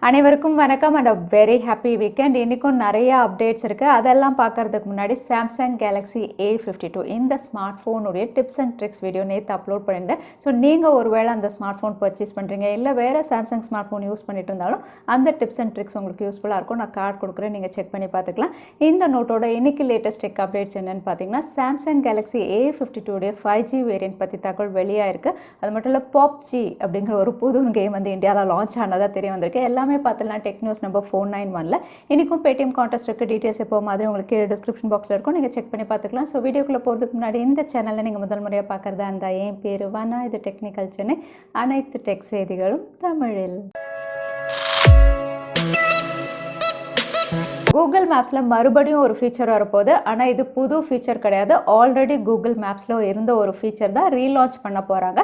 அனைவருக்கும் வணக்கம் and very happy weekend. இன்றைக்கும் நிறைய அப்டேட்ஸ் இருக்குது. அதெல்லாம் பார்க்குறதுக்கு முன்னாடி சாம்சங் கேலக்ஸி A52 இந்த ஸ்மார்ட் ஃபோனுடைய டிப்ஸ் அண்ட் ட்ரிக்ஸ் வீடியோ நேற்று அப்லோட் பண்ணியிருந்தேன். ஸோ நீங்கள் ஒருவேளை அந்த ஸ்மார்ட் ஃபோன் பர்ச்சேஸ் பண்ணுறீங்க, இல்லை வேறு சாம்சங் ஸ்மார்ட் ஃபோன் யூஸ் பண்ணிட்டு இருந்தாலும் அந்த டிப்ஸ் அண்ட் ட்ரிக்ஸ் உங்களுக்கு யூஸ்ஃபுல்லாக இருக்கும். நான் கார்டு கொடுக்குறேன், நீங்கள் செக் பண்ணி பார்த்துக்கலாம். இந்த நோட்டோட இன்றைக்கி லேட்டஸ்ட் டெக் அப்டேட்ஸ் என்னென்னு பார்த்தீங்கன்னா, Samsung Galaxy A52 5G variant பற்றி தகவல் வெளியாக இருக்குது. அது மட்டும் இல்லை, POBG அப்படிங்கிற ஒரு புது கேம் வந்து இந்தியாவில் லான்ச் ஆனதாக தெரிய வந்திருக்கு. எல்லாமே பார்த்தலாம் டெக்னோஸ் நம்பர் 491ல. இன்றைக்கும் Paytm கான்டெஸ்ட் இருக்குது. டீட்டெயில்ஸ் எப்போ மாதிரி உங்களுக்கு டிஸ்கிரிப்ஷன் பாக்ஸில் இருக்கும், நீங்கள் செக் பண்ணி பார்த்துக்கலாம். ஸோ வீடியோக்குள்ளே போகிறதுக்கு முன்னாடி இந்த சேனலில் நீங்கள் முதல் முறையாக பார்க்குறதா இருந்தால் என் பேர் வனா, இது டெக்னிக்கல் சென்னை, அனைத்து டெக் செய்திகளும் தமிழில். கூகுள் மேப்ஸில் மறுபடியும் ஒரு ஃபீச்சர் வரப்போகுது. ஆனால் இது புது ஃபீச்சர் கிடையாது. ஆல்ரெடி கூகுள் மேப்ஸில் இருந்த ஒரு ஃபீச்சர் தான் ரீலான்ச் பண்ண போகிறாங்க.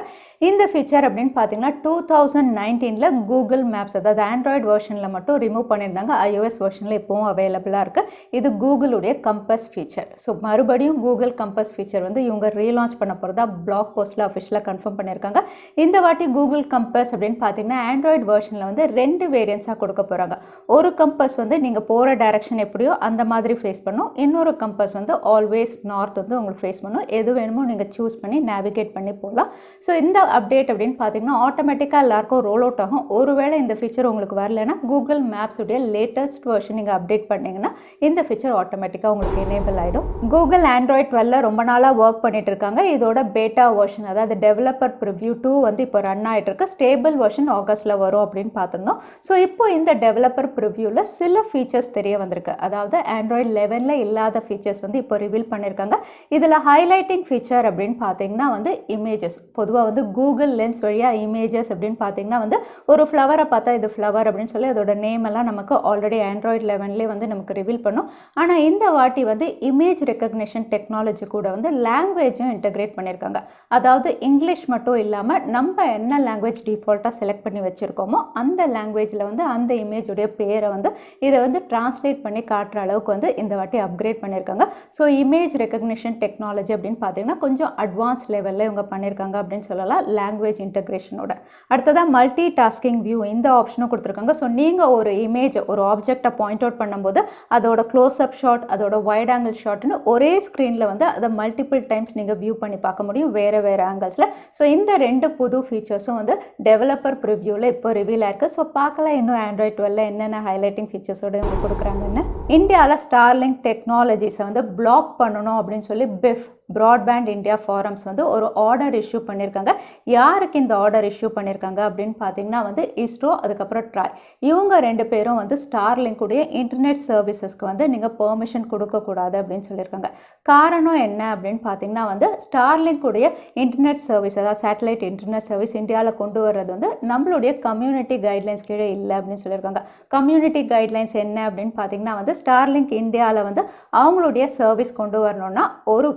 இந்த ஃபீச்சர் அப்படின்னு பார்த்தீங்கன்னா 2019 கூகுள் மேப்ஸ், அதாவது ஆண்ட்ராய்டு வெர்ஷனில் மட்டும் ரிமூவ் பண்ணியிருந்தாங்க. iOS வெர்ஷனில் இப்போவும் அவைலபிளாக இருக்குது. இது கூகுளுடைய கம்பஸ் ஃபீச்சர். ஸோ மறுபடியும் கூகுள் கம்பஸ் ஃபீச்சர் வந்து இவங்க ரீலான்ச் பண்ண போகிறதா பிளாக் போஸ்ட்டில் அஃபிஷியலாக கன்ஃபார்ம் பண்ணியிருக்காங்க. இந்த வாட்டி கூகுள் கம்பஸ் அப்படின்னு பார்த்தீங்கன்னா ஆண்ட்ராய்டு வெர்ஷனில் வந்து 2 வேரியன்ஸாக கொடுக்க போகிறாங்க. ஒரு கம்பஸ் வந்து நீங்கள் போகிற டைரக்ஷன் எப்படியோ அந்த மாதிரி ஃபேஸ் பண்ணும். இன்னொரு கம்பஸ் வந்து ஆல்வேஸ் நார்த் வந்து உங்களுக்கு ஃபேஸ் பண்ணும். எது வேணுமோ நீங்கள் சூஸ் பண்ணி நேவிகேட் பண்ணி போகலாம். ஸோ இந்த அப்டேட் அப்படின்னு பார்த்தீங்கன்னா ஆட்டோமேட்டிக்காக எல்லாருக்கும் ரோல் அவுட் ஆகும். ஒருவேளை இந்த ஃபீச்சர் உங்களுக்கு வரலைன்னா கூகுள் மேப்ஸ் உடைய லேட்டஸ்ட் வெர்ஷன் நீங்கள் அப்டேட் பண்ணிங்கன்னா இந்த ஃபீச்சர் ஆட்டோமேட்டிக்காக உங்களுக்கு எனேபிள் ஆகிடும். கூகுள் ஆண்ட்ராய்ட் 12 ரொம்ப நாளாக ஒர்க் பண்ணிட்டு இருக்காங்க. இதோட பேட்டா வெர்ஷன், அதாவது டெவலப்பர் ப்ரிவ்யூ 2 வந்து இப்போ ரன் ஆகிட்டு இருக்கு. ஸ்டேபிள் வெர்ஷன் ஆகஸ்ட்டில் வரும் அப்படின்னு பார்த்துருந்தோம். ஸோ இப்போ இந்த டெவலப்பர் ப்ரிவ்யூவில் சில ஃபீச்சர்ஸ் தெரிய வந்திருக்கு. அதாவது ஆண்ட்ராய்டு 11ல் இல்லாத ஃபீச்சர்ஸ் வந்து இப்போ ரிவீல் பண்ணியிருக்காங்க. இதில் ஹைலைட்டிங் ஃபீச்சர் அப்படின்னு பார்த்தீங்கன்னா வந்து இமேஜஸ். பொதுவாக வந்து கூகுள் லென்ஸ் வழியாக இமேஜஸ் அப்படின்னு பார்த்தீங்கன்னா வந்து ஒரு ஃப்ளவரை பார்த்தா இது ஃப்ளவர் அப்படின்னு சொல்லி அதோட நேம் எல்லாம் நமக்கு ஆல்ரெடி ஆண்ட்ராய்டு 11லேயே வந்து நமக்கு ரிவீல் பண்ணும். ஆனால் இந்த வாட்டி வந்து இமேஜ் ரெக்கக்னிஷன் டெக்னாலஜி கூட வந்து லாங்குவேஜும் இன்டகிரேட் பண்ணியிருக்காங்க. அதாவது இங்கிலீஷ் மட்டும் இல்லாமல் நம்ம என்ன லாங்குவேஜ் டிஃபால்ட்டாக செலக்ட் பண்ணி வச்சுருக்கோமோ அந்த லாங்குவேஜில் வந்து அந்த இமேஜுடைய பேரை வந்து இதை வந்து டிரான்ஸ்லேட் பண்ணி காட்டுற அளவுக்கு வந்து இந்த வாட்டி அப்கிரேட் பண்ணியிருக்காங்க. ஸோ இமேஜ் ரெக்கக்னிஷன் டெக்னாலஜி அப்படின்னு பார்த்தீங்கன்னா கொஞ்சம் அட்வான்ஸ் லெவலில் இவங்க பண்ணியிருக்காங்க அப்படின்னு சொல்லலாம், லாங்குவேஜ் இன்டகிரேஷனோட. அடுத்ததாக மல்டி டாஸ்கிங் வியூ இந்த ஆப்ஷனும் கொடுத்துருக்காங்க. ஸோ நீங்கள் ஒரு இமேஜ், ஒரு ஆப்ஜெக்டை பாயிண்ட் அவுட் பண்ணும்போது அதோட க்ளோஸ்அப் ஷாட், அதோட வைட் ஆங்கிள் ஷாட்னு ஒரே ஸ்க்ரீனில் வந்து அதை மல்டிபிள் டைம்ஸ் நீங்கள் வியூ பண்ணி பார்க்க முடியும் வேறு வேறு ஆங்கிள்ஸில். ஸோ இந்த 2 புது ஃபீச்சர்ஸும் வந்து டெவலப்பர் ப்ரிவ்யூவில் இப்போ ரிவீல் ஆயிருக்கு. ஸோ பார்க்கலாம் இன்னும் ஆண்ட்ராய்ட் 12 என்னென்ன ஹைலைட்டிங் ஃபீச்சர்ஸோட இவங்க கொடுக்குறாங்கன்னு. இந்தியாவில் ஸ்டார்லிங்க் டெக்னாலஜிஸை வந்து பிளாக் பண்ணணும் அப்படின்னு சொல்லி பிஃப் ப்ராட்பேண்ட் இந்தியா ஃபாரம்ஸ் வந்து ஒரு ஆர்டர் இஷ்யூ பண்ணியிருக்காங்க. யாருக்கு இந்த ஆர்டர் இஷ்யூ பண்ணியிருக்காங்க அப்படின்னு பார்த்தீங்கன்னா வந்து இஸ்ரோ, அதுக்கப்புறம் ட்ராய், இவங்க 2 பேரும் வந்து ஸ்டார்லிங்க் உடைய இன்டர்நெட் சர்வீசஸ்க்கு வந்து நீங்கள் பெர்மிஷன் கொடுக்கக்கூடாது அப்படின்னு சொல்லியிருக்காங்க. காரணம் என்ன அப்படின்னு பார்த்தீங்கன்னா வந்து ஸ்டார்லிங்க் உடைய இன்டர்நெட் சர்வீஸ், அதாவது சேட்டலைட் இன்டர்நெட் சர்வீஸ் இந்தியாவில் கொண்டு வர்றது வந்து நம்மளுடைய கம்யூனிட்டி கைட்லைன்ஸ் கீழே இல்லை அப்படின்னு சொல்லியிருக்காங்க. கம்யூனிட்டி கைட்லைன்ஸ் என்ன அப்படின்னு பார்த்தீங்கன்னா வந்து ஸ்டார்லிங்க் இந்தியாவில் வந்து அவங்களுடைய சர்வீஸ் கொண்டு வரணும்னா ஒரு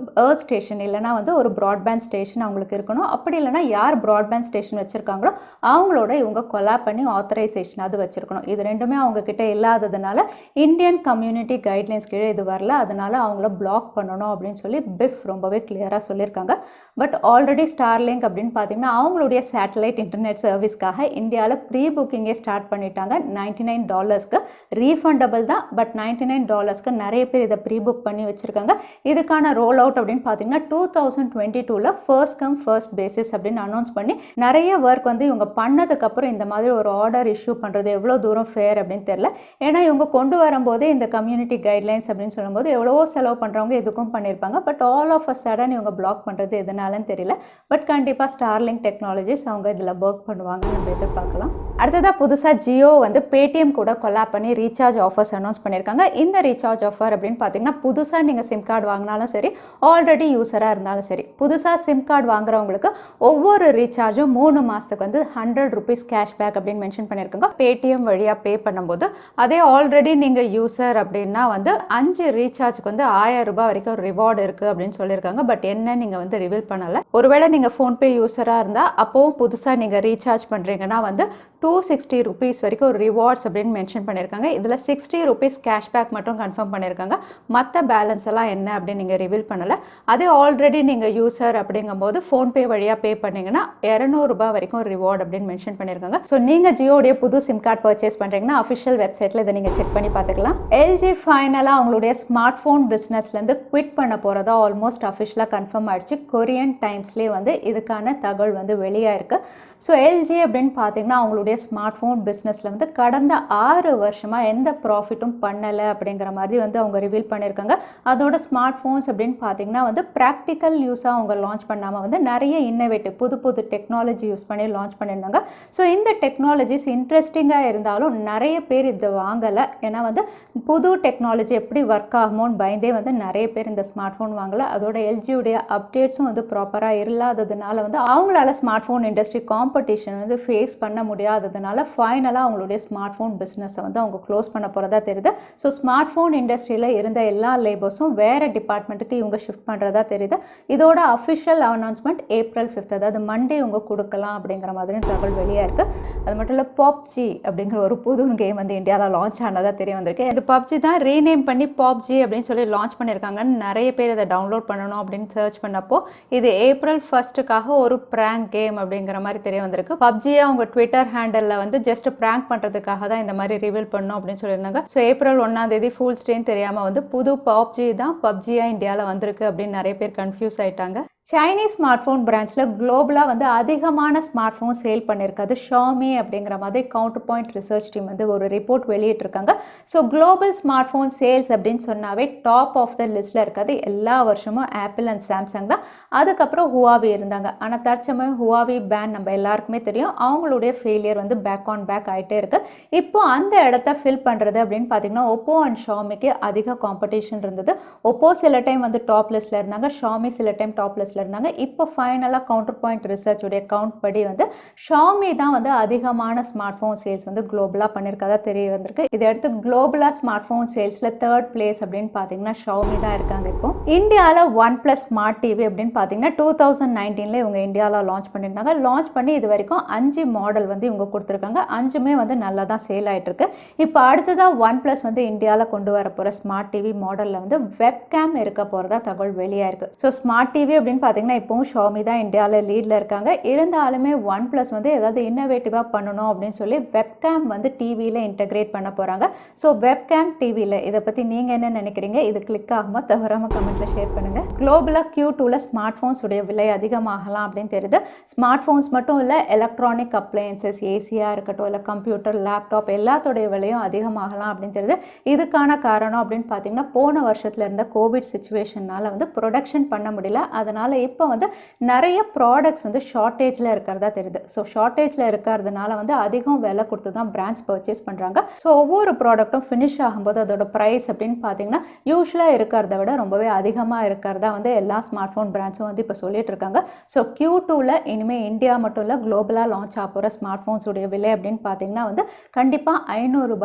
ஸ்டேஷன் இல்லைனா வந்து ஒரு ப்ராட்பேண்ட் ஸ்டேஷன் அவங்களுக்கு இருக்கணும். அப்படி இல்லைனா யார் ப்ராட்பேண்ட் ஸ்டேஷன் வச்சுருக்காங்களோ அவங்களோட இவங்க கொலாப் பண்ணி ஆத்தரைசேஷன் அது வச்சுருக்கணும். இது ரெண்டுமே அவங்க கிட்ட இல்லாததுனால இந்தியன் கம்யூனிட்டி கைட்லைன்ஸ் கீழே இது வரல, அதனால அவங்கள பிளாக் பண்ணணும் அப்படின்னு சொல்லி பிஃப் ரொம்பவே கிளியராக சொல்லியிருக்காங்க. பட் ஆல்ரெடி ஸ்டார்லிங்க் அப்படின்னு பார்த்தீங்கன்னா அவங்களுடைய சேட்டலைட் இன்டர்நெட் சர்வீஸ்க்காக இந்தியாவில் ப்ரீ புக்கிங்கே ஸ்டார்ட் பண்ணிட்டாங்க. $99 ரீஃபண்டபிள் தான், பட் $99 நிறைய பேர் இதை ப்ரீ புக் பண்ணி வச்சுருக்காங்க. இதுக்கான ரோல் அவுட் அப்படின்னு பார்த்தீங்கன்னா 2022ல் ஃபர்ஸ்ட் கம் ஃபர்ஸ்ட் பேசிஸ் அப்படின்னு அனௌன்ஸ் பண்ணி நிறைய ஒர்க் வந்து இவங்க பண்ணதுக்கப்புறம் இந்த மாதிரி ஒரு ஆர்டர் இஷ்யூ பண்ணுறது எவ்வளோ தூரம் ஃபேர் அப்படின்னு தெரியல. ஏன்னா இவங்க கொண்டு வரும்போதே இந்த கம்யூனிட்டி கைட்லைன்ஸ் அப்படின்னு சொல்லும்போது எவ்வளவோ செலவு பண்ணுறவங்க எதுக்கும் பண்ணியிருப்பாங்க. But all of a sudden இவங்க பிளாக் பண்ணுறது எதனாலன்னு தெரியல. பட் கண்டிப்பாக ஸ்டார்லிங்க் டெக்னாலஜிஸ் அவங்க இதில் ஒர்க் பண்ணுவாங்க நம்ம எதிர்பார்க்கலாம். அடுத்ததாக புதுசாக ஜியோ வந்து பேடிஎம் கூட கொலாப் பண்ணி ரீசார்ஜ் ஆஃபர்ஸ் அனௌன்ஸ் பண்ணியிருக்காங்க. இந்த ரீசார்ஜ் ஆஃபர் அப்படின்னு பார்த்தீங்கன்னா புதுசாக நீங்கள் சிம் கார்டு வாங்கினாலும் சரி, ஆல்ரெடி யூஸராக இருந்தாலும் சரி, புதுசாக சிம் கார்டு வாங்குறவங்களுக்கு ஒவ்வொரு ரீசார்ஜும் 3 மாதத்துக்கு வந்து ₹100 கேஷ்பேக் அப்படின்னு மென்ஷன் பண்ணியிருக்காங்க. பேடிஎம் வழியாக பே பண்ணும்போது அதே ஆல்ரெடி நீங்கள் யூஸர் அப்படின்னா வந்து 5 ரீசார்ஜுக்கு வந்து ₹1000 வரைக்கும் ஒரு ரிவார்டு இருக்குது அப்படின்னு சொல்லியிருக்காங்க. பட் என்ன நீங்கள் வந்து ரிவீல் பண்ணலை. ஒருவேளை நீங்கள் ஃபோன்பே யூஸராக இருந்தால் அப்போவும் புதுசாக நீங்கள் ரீசார்ஜ் பண்ணுறீங்கன்னா வந்து ₹260 வரைக்கும் ஒரு ரிவார்ட்ஸ் அப்படின்னு மென்ஷன் பண்ணியிருக்காங்க. இதில் ₹60 கேஷ்பேக் மட்டும் கன்ஃபார்ம் பண்ணியிருக்காங்க. மற்ற பேலன்ஸ் எல்லாம் என்ன அப்படின்னு நீங்கள் ரிவீல் பண்ணலை. அதே ஆல்ரெடி நீங்கள் யூசர் அப்படிங்கும்போது ஃபோன்பே வழியாக பே பண்ணிங்கன்னா ₹200 வரைக்கும் ரிவார்டு அப்படின்னு மென்ஷன் பண்ணியிருக்காங்க. ஸோ நீங்கள் ஜியோடைய புது சிம் கார்டு பர்ச்சேஸ் பண்ணுறீங்கன்னா அஃபிஷியல் வெப்சைட்டில் இதை நீங்கள் செக் பண்ணி பார்த்துக்கலாம். எல்ஜி ஃபைனலாக அவங்களுடைய ஸ்மார்ட் ஃபோன் பிஸ்னஸ்லேருந்து குவிட் பண்ண போகிறதா ஆல்மோஸ்ட் அஃபிஷியலாக கன்ஃபார்ம் ஆயிடுச்சு. கொரியன் டைம்ஸ்லேயே வந்து இதுக்கான தகவல் வந்து வெளியாயிருக்கு. ஸோ எல்ஜி அப்படின்னு பார்த்தீங்கன்னா அவங்களுடைய ஸ்மார்ட் ஃபோன் பிஸ்னஸில் வந்து கடந்த 6 வருஷமாக எந்த ப்ராஃபிட்டும் பண்ணலை அப்படிங்கிற மாதிரி வந்து அவங்க ரிவீல் பண்ணியிருக்காங்க. அதோட ஸ்மார்ட் ஃபோன்ஸ் அப்படின்னு பார்த்தீங்கன்னா வந்து ப்ராக்டிக்கல் யூஸாக அவங்க லான்ச் பண்ணாமல் வந்து நிறைய இன்னோவேட்டிவ் புது புது டெக்னாலஜி யூஸ் பண்ணி லான்ச் பண்ணியிருந்தாங்க. ஸோ இந்த டெக்னாலஜிஸ் இன்ட்ரெஸ்டிங்காக இருந்தாலும் நிறைய பேர் இதை வாங்கலை. ஏன்னா வந்து புது டெக்னாலஜி எப்படி ஒர்க் ஆகுமோன்னு பயந்தே வந்து நிறைய பேர் இந்த ஸ்மார்ட் ஃபோன் வாங்கலை. அதோட எல்ஜியுடைய அப்டேட்ஸும் வந்து ப்ராப்பராக இல்லாததுனால வந்து அவங்களால ஸ்மார்ட் ஃபோன் இண்டஸ்ட்ரி காம்படிஷன் வந்து ஃபேஸ் பண்ண முடியாததுனால ஃபைனலாக அவங்களுடைய ஸ்மார்ட் ஃபோன் பிஸ்னஸை வந்து அவங்க க்ளோஸ் பண்ண போகிறதா தெரியுது. ஸோ ஸ்மார்ட் ஃபோன் இண்டஸ்ட்ரியில் இருந்த எல்லா லேபர்ஸும் வேறு டிபார்ட்மெண்ட்டுக்கு இவங்க ஷிஃப்ட் பண்ணுறதா தெரியுது. இதோட அஃபிஷியல் அனௌன்ஸ்மெண்ட் April 5, அதாவது மண்டே இவங்க கொடுக்கலாம் அப்படிங்கிற மாதிரி தகவல் வெளியாக இருக்குது. அது மட்டும் இல்லை POBG அப்படிங்கிற ஒரு புது கேம் வந்து இந்தியாவில் லான்ச் ஆனதாக தெரிய வந்திருக்கு. இது POBG தான் ரீநேம் பண்ணி POBG அப்படின்னு சொல்லி லான்ச் பண்ணியிருக்காங்கன்னு நிறைய பேர் இதை டவுன்லோட் பண்ணணும் அப்படின்னு சர்ச் பண்ணப்போ இது April 1க்காக ஒரு ப்ராங்க் கேம் அப்படிங்கிற மாதிரி தெரிய வந்திருக்கு. PUBG அவங்க ட்விட்டர் ஹேண்டலில் வந்து ஜஸ்ட் ப்ராங்க் பண்ணுறதுக்காக தான் இந்த மாதிரி ரிவீல் பண்ணணும் அப்படின்னு சொல்லியிருந்தாங்க. ஸோ April 1 ஃபுல் ஸ்டேன்னு தெரியாமல் வந்து புது PUBG தான் PUBG-யாக இந்தியாவில் வந்திருக்கு அப்படின்னு நிறைய பேர் கன்ஃபியூஸ் ஆகிட்டாங்க. சைனீஸ் ஸ்மார்ட் ஃபோன் பிராண்ட்ஸில் குளோபலாக வந்து அதிகமான ஸ்மார்ட் ஃபோன் சேல் பண்ணியிருக்காது Xiaomi அப்படிங்கிற மாதிரி கவுண்டர் பாயிண்ட் ரிசர்ச் டீம் வந்து ஒரு ரிப்போர்ட் வெளியிட்டிருக்காங்க. So global smart phone sales அப்படின்னு சொன்னாவே டாப் ஆஃப் த லிஸ்ட்டில் இருக்காது. எல்லா வருஷமும் ஆப்பிள் அண்ட் சாம்சங் தான். அதுக்கப்புறம் ஹுவாவி இருந்தாங்க. ஆனால் தற்சமயம் ஹுவாவி பேன் நம்ம எல்லாருக்குமே தெரியும். அவங்களுடைய ஃபெயிலியர் வந்து பேக் ஆன் பேக் ஆகிட்டே இருக்குது. இப்போ அந்த இடத்த ஃபில் பண்ணுறது அப்படின்னு பார்த்தீங்கன்னா OPPO அண்ட் Xiaomiக்கு அதிக காம்படிஷன் இருந்தது. OPPO சில டைம் வந்து டாப் லிஸ்ட்டில் இருந்தாங்க, Xiaomi சில டைம் டாப் லிஸ்ட்டில் இருந்தாங்க. இப்போ ஃபைனலாக கவுண்டர் பாயிண்ட் ரிசர்ச் உடைய கவுண்ட் படி வந்து Xiaomi தான் வந்து அதிகமான ஸ்மார்ட் ஃபோன் சேல்ஸ் வந்து குளோபலாக பண்ணியிருக்கதா தெரிய வந்திருக்கு. இதை அடுத்து குளோபலாக ஸ்மார்ட் ஃபோன் சேல்ஸில் 3rd பிளேஸ் அப்படின்னு பார்த்தீங்கன்னா Xiaomi தான் இருக்காங்க. இப்போ இந்தியாவில் OnePlus Smart TV அப்படின்னு பார்த்தீங்கன்னா 2019 இவங்க இந்தியாவில் லான்ச் பண்ணியிருந்தாங்க. லான்ச் பண்ணி இது வரைக்கும் 5 மாடல் வந்து இவங்க கொடுத்துருக்காங்க. 5மே வந்து நல்லா தான் சேல் ஆகிட்டு இருக்கு. இப்போ அடுத்ததாக OnePlus வந்து இந்தியாவில் கொண்டு வர போகிற ஸ்மார்ட் டிவி மாடலில் வந்து வெப்கேம் இருக்க போகிறதா தகவல் வெளியாயிருக்கு. ஸோ ஸ்மார்ட் டிவி அப்படின்னு பார்த்தீங்கன்னா இப்போவும் Xiaomi தான் இந்தியாவில் லீடில் இருக்காங்க. இருந்தாலுமே OnePlus வந்து ஏதாவது இன்னோவேட்டிவாக பண்ணணும் அப்படின்னு சொல்லி வெப்கேம் வந்து டிவியில் இன்டகிரேட் பண்ண போகிறாங்க. ஸோ வெப்கேம் டிவியில் இதை பற்றி நீங்கள் என்ன நினைக்கிறீங்க? இது கிளிக் ஆகுமா தவறாமல் கமெண்ட்டில் ஷேர் பண்ணுங்கள். குளோபலாக Q2ல ஸ்மார்ட் ஃபோன்ஸ் உடைய விலை அதிகமாகலாம் அப்படின்னு தெரியுது. ஸ்மார்ட் ஃபோன்ஸ் மட்டும் இல்லை, எலக்ட்ரானிக் அப்ளையன்சஸ் ஏசியாக இருக்கட்டும், இல்லை கம்ப்யூட்டர், லேப்டாப் எல்லாத்தோடைய விலையும் அதிகமாகலாம் அப்படின்னு தெரியுது. இதுக்கான காரணம் அப்படின்னு பார்த்தீங்கன்னா போன வருஷத்தில் இருந்த கோவிட் சிச்சுவேஷனால் வந்து ப்ரொடக்ஷன் பண்ண முடியல. அதனால் இப்போ வந்து நிறைய ப்ராடக்ட்ஸ் வந்து ஷார்ட்டேஜில் இருக்கிறதா தெரியுது. ஸோ ஷார்ட்டேஜில் இருக்கிறதுனால வந்து அதிகம் விலை கொடுத்து தான் பிராண்ட்ஸ் பர்ச்சேஸ் பண்ணுறாங்க. ஸோ ஒவ்வொரு ப்ராடக்ட்டும் ஃபினிஷ் ஆகும்போது அதோட ப்ரைஸ் அப்படின்னு பார்த்தீங்கன்னா யூஸ்வலாக இருக்கிறத விட ரொம்பவே அதிகமாக இருக்கிறதா வந்து எல்லா ஸ்மார்ட் ஃபோன் பிராண்ட்ஸும் வந்து இப்போ சொல்லிட்டு இருக்காங்க. ஸோ Q2ல இனிமேல் இந்தியா மட்டும் இல்லை குளோபலாக லான்ச் ஆக போகிற ஸ்மார்ட் ஃபோன்ஸுடைய விலை அப்படின்னு பார்த்தீங்கன்னா வந்து கண்டிப்பாக ₹500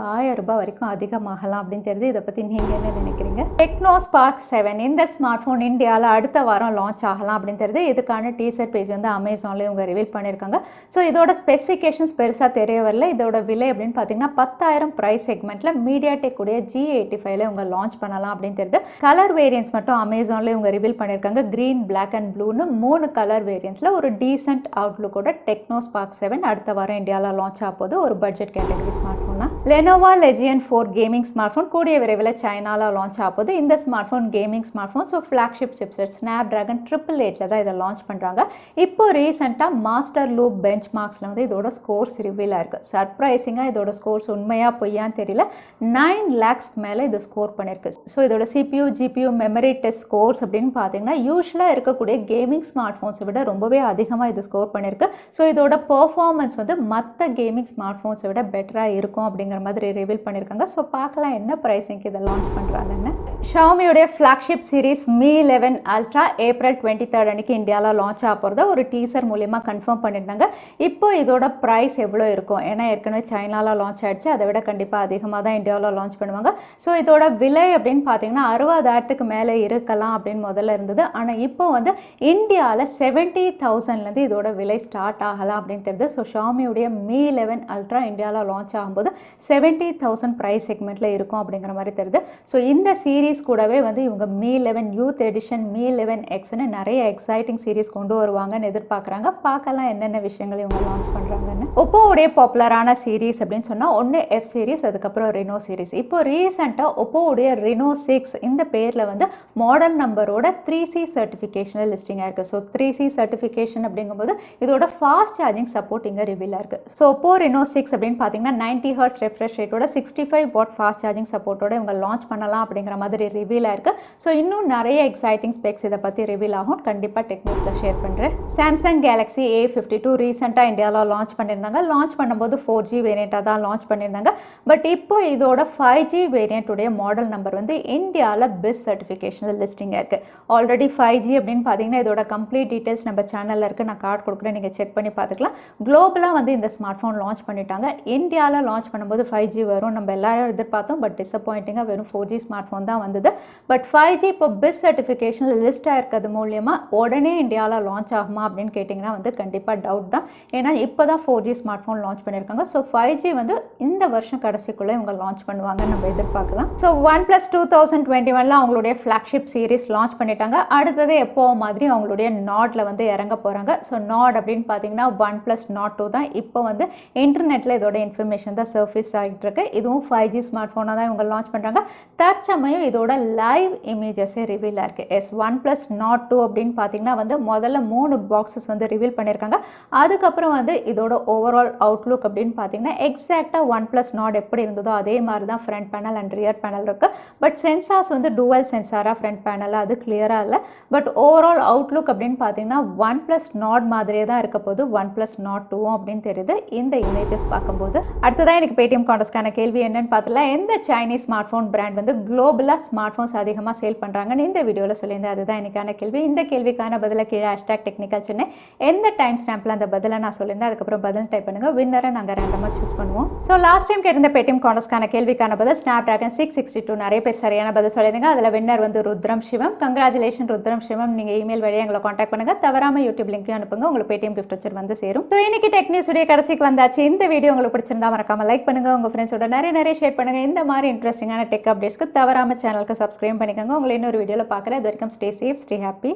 ₹1000 வரைக்கும் அதிகமாகலாம் அப்படின்னு தெரியுது. இதை பற்றி நீங்கள் என்ன நினைக்கிறீங்க? TECNO Spark 7 இந்த ஸ்மார்ட் ஃபோன் இந்தியாவில் அடுத்த வாரம் லான்ச் ஆகலாம் அப்படின்னு தெரியுது. இதுக்கான டீசர் பேஜ் வந்து அமேசானில் இவங்க ரிவீல் பண்ணியிருக்காங்க. ஸோ இதோட ஸ்பெசிஃபிகேஷன்ஸ் பெருசாக தெரிய வரல. இதோட விலை அப்படின்னு பார்த்தீங்கன்னா 10,000 ப்ரைஸ் செக்மெண்ட்டில் மீடியாடெக் உடைய G85ல இவங்க லான்ச் பண்ணலாம் அப்படின்னு தெரியுது. கலர் வேரியன்ஸ் மட்டும் அமேசானில் இவங்க ரிவீல் பண்ணியிருக்காங்க. க்ரீன், பிளாக் அண்ட் ப்ளூன்னு 3 கலர் வேரியன்ஸில் ஒரு டீசென்ட் அவுட்லுக்கோட TECNO Spark 7 அடுத்த வாரம் இந்தியாவில் லான்ச் ஆக போது. ஒரு பட்ஜெட் கேட்டகரி ஸ்மார்ட் ஃபோனா LenovoLegion2 கேமிங் ஸ்மார்ட் ஃபோன் கூடிய விரைவில் சைனாவில் லான்ச் ஆக போது. இந்த smart phone gaming smart phone. So flagship chipset Snapdragon 888 தான் இதை லான்ச் பண்ணுறாங்க. இப்போ ரீசெண்டாக மாஸ்டர் லூ பெஞ்ச்மார்க்ஸில் வந்து இதோட ஸ்கோர்ஸ் ரிவீல் ஆயிருக்கு. சர்ப்ரைசிங்காக இதோட ஸ்கோர்ஸ் உண்மையாக பொய்யான்னு தெரியல, 9 lakhs மேலே இது ஸ்கோர் பண்ணியிருக்கு. ஸோ இதோட CPU, GPU, memory test scores அப்படின்னு பார்த்தீங்கன்னா யூஸ்வலாக இருக்கக்கூடிய கேமிங் ஸ்மார்ட் ஃபோன்ஸை விட ரொம்பவே அதிகமாக இது ஸ்கோர் பண்ணியிருக்கு. ஸோ இதோட பெர்ஃபார்மன்ஸ் வந்து மற்ற கேமிங் ஸ்மார்ட் ஃபோன்ஸை விட பெட்டராக இருக்கும் அப்படிங்கிற மாதிரி ரிவீல் பண்ணியிருக்காங்க. ஸோ பார்க்கலாம் என்ன ப்ரைஸிங்க்கு இதை லான்ச் பண்ணுறாங்கன்னு. Xiaomiயோடைய flagship series Mi 11 Ultra April 23 அன்னைக்கு இந்தியாவில் லான்ச் ஆக போகிறத ஒரு டீசர் மூலியமாக கன்ஃபார்ம் பண்ணியிருந்தாங்க. இப்போ இதோட ப்ரைஸ் எவ்வளோ இருக்கும், ஏன்னா ஏற்கனவே சைனாவில் லான்ச் ஆகிடுச்சு, அதை விட கண்டிப்பாக அதிகமாக தான் இந்தியாவில் லான்ச் பண்ணுவாங்க. ஸோ இதோட விலை அப்படின்னு பார்த்தீங்கன்னா 60,000க்கு மேலே இருக்கலாம் அப்படின்னு முதல்ல இருந்தது. ஆனால் இப்போ வந்து இந்தியாவில் 70,000லேருந்து இதோட விலை ஸ்டார்ட் ஆகலாம் அப்படின்னு தெரியுது. ஸோ ஷாமியுடைய Mi 11 Ultra இந்தியாவில் லான்ச் ஆகும்போது 70,000 ப்ரைஸ் செக்மெண்ட்டில் இருக்கும் அப்படிங்கிற மாதிரி தெரியுது. ஸோ இந்த சீரீஸ் கூடவே வந்து இவங்க Mi 11 யூத் எடிஷன், Mi 11 Xன்னு நிறைய எக்ஸைட்டிங் சீரீஸ் கொண்டு வருவாங்கன்னு எதிர்பார்க்குறாங்க. பார்க்கலாம் என்னென்ன விஷயங்கள் இவங்க லான்ச் பண்ணுறாங்கன்னு. ஒப்போவுடைய பாப்புலரான சீரீஸ் அப்படின்னு சொன்னால் ஒன்று F சீரீஸ், அதுக்கப்புறம் Reno சீரீஸ். இப்போ ரீசெண்டாக ஒப்போவுடைய Reno6 இந்த பேரில் வந்து மாடல் நம்பரோட 3C சர்டிஃபிகேஷனில் லிஸ்டிங்காக இருக்குது. ஸோ 3C சர்டிஃபிகேஷன் அப்படிங்கும்போது இதோட ஃபாஸ்ட் சார்ஜிங் சப்போர்ட் இங்கே ரிவீலாக இருக்குது. ஸோ OPPO Reno6 அப்படின்னு பார்த்தீங்கன்னா 90 Hz ரெஃப்ரெஷ் ரேட்டோட 65 வாட் ஃபாஸ்ட் சார்ஜிங் சப்போர்ட்டோட இவங்க லான்ச் பண்ணலாம் அப்படிங்கிற மாதிரி ரிவீலாக இருக்குது. ஸோ இன்னும் நிறைய எக்ஸைட்டிங் ஸ்பெக்ஸ் இதை பற்றி ரிவீல் ஆகும், கண்டிப்பாக டெக்னிக்ஸில் ஷேர் பண்ணுறேன். சாம்சங் Galaxy A52 ரீசெண்டாக இந்தியாவில் லான்ச் பண்ணியிருந்தாங்க. லான்ச் பண்ணும்போது 4G வேரியண்ட்டாக தான் லான்ச் பண்ணியிருந்தாங்க. பட் இப்போ இதோட 5G வேரியண்ட்டுடைய மாடல் நம்பர் வந்து இந்தியாவில் பெஸ்ட் சர்டிஃபிகேஷனில் லிஸ்டிங்காக இருக்குது. ஆல்ரெடி 5G அப்படின்னு பார்த்தீங்கன்னா இதோட கம்ப்ளீட் டீட்டெயில்ஸ் நம்ம சேனலில் இருக்குது, நான் கார்டு கொடுக்குறேன், நீங்கள் செக் பண்ணி பார்த்துக்கலாம். குளோபலாக வந்து இந்த ஸ்மார்ட் ஃபோன் லான்ச் பண்ணிட்டாங்க. இந்தியாவில் லான்ச் பண்ணும்போது 5G வரும் நம்ம எல்லாரும் எதிர்பார்த்தோம். பட் டிசப்பாயிண்டிங்காக வெறும் 4G ஸ்மார்ட் ஃபோன் தான் வந்தது. பட் 5G இப்போ பெஸ்ட் சர்டிஃபிகேஷன் லிஸ்ட் ஆயிருக்கிறது மூலியமாக உடனே இந்தியாவில் லான்ச் ஆகுமா அப்படின்னு கேட்டிங்கன்னா வந்து கண்டிப்பாக டவுட் தான். ஏன்னா இப்போ தான் 4G ஸ்மார்ட் ஃபோன் லான்ச் பண்ணியிருக்காங்க. ஸோ 5G வந்து இந்த வருஷம் கடைசிக்குள்ளே இவங்க லான்ச் பண்ணுவாங்கன்னு நம்ம எதிர்பார்க்கலாம். ஸோ OnePlus 2021 அவங்களுடைய ஃப்ளாக்ஷிப் சீரிஸ் லான்ச் பண்ணிட்டாங்க. அடுத்தது எப்போ மாதிரி அவங்களுடைய நாட்ல வந்து இறங்க போகிறாங்க. ஸோ நாட் அப்படின்னு பார்த்தீங்கன்னா OnePlus Nord 2 தான் இப்போ வந்து இன்டர்நெட்டில் இதோட இன்ஃபர்மேஷன் தான் சர்ஃபேஸ் ஆகிட்டு இருக்கு. இதுவும் 5G ஸ்மார்ட் ஃபோனாக தான் இவங்க லான்ச் பண்ணுறாங்க. தற்சமயம் இதோட லைவ் இமேஜஸே ரிவீல் ஆயிருக்கு. OnePlus Nord 2 அப்படின்னு பார்த்தீங்கன்னா வந்து முதல்ல 3 பாக்ஸஸ் வந்து ரிவீல் பண்ணியிருக்காங்க. அதுக்கப்புறம் வந்து இதோட ஓவரால் அவுட்லுக் அப்படின்னு பார்த்தீங்கன்னா எக்ஸாக்டாக OnePlus Nord எப்படி இருந்ததோ அதே மாதிரி தான் front panel and rear panel இருக்குது. பட் சென்சார்ஸ் வந்து டூவல் சென்சாராக ஃப்ரண்ட் பேனலில் அது கிளியராக இல்லை. பட் ஓவரால் அவுட்லுக் அப்படின்னு பார்த்தீங்கன்னா OnePlus Nord மாதிரியே தான் இருக்க போது OnePlus Nord 2 அப்படின்னு தெரியுது இந்த இமேஜஸ் பார்க்கும்போது. அடுத்ததான் எனக்கு Paytm கான்டெஸ்ட்கான கேள்வி என்னன்னு பார்த்தல, எந்த சைனீஸ் ஸ்மார்ட் ஃபோன் பிராண்ட் வந்து குளோபலாக ஸ்மார்ட் ஃபோன்ஸ் அதிகமாக சேல் பண்ணுறாங்கன்னு இந்த வீடியோவில் சொல்லியிருந்தேன். அதுதான் எனக்கான கேள்வி. இந்த கேள்விக்கான பதிலை கீழே #technicalchennai எந்த டைம் ஸ்டாம்பில் அந்த பதிலை நான் சொல்லியிருந்தேன் அதுக்கப்புறம் பதில் டைப் பண்ணுங்கள். வின்னரை நாங்கள் ரேண்டமாக சூஸ் பண்ணுவோம். ஸோ லாஸ்ட் டைம் கேட்டிருந்த Paytm கான்டெஸ்ட்கான கேள்விக்கான பதில் Snapdragon 662. நிறைய பேர் சரியான பதில் சொல்லியிருந்தீங்க. அதில் வின்னர் வந்து ருத்ரம் சிவம். கங்க்ராச்சுலேஷன் ருத்ரம் சிவம். நீங்கள் இமெயில் வழியாக எங்களை காண்டாக்ட் பண்ணுங்கள். தவறாமல் யூடியூப் லிங்க்கையும் அனுப்புங்க, உங்களுக்கு Paytm கிஃப்ட் வச்சர் வந்து சேரும். ஸோ இன்னைக்கு டெக் நியூஸ் உடைய கடைசிக்கு வந்தாச்சு. இந்த வீடியோ உங்களுக்கு பிடிச்சிருந்தா மறக்காம லைக் பண்ணுங்க, உங்கள் ஃப்ரெண்ட்ஸோட நிறைய ஷேர் பண்ணுங்க. இந்த மாதிரி இன்ட்ரெஸ்டிங்கான டெக் அப்டேட்ஸ்க்கு தவறாமல் சேனலுக்கு சப்ஸ்கிரைப் பண்ணிக்கோங்க. உங்களை இன்னொரு வீடியோவில் பார்க்குறேன். அது வரைக்கும் ஸ்டே சேஃப், ஸ்டே ஹாப்பி.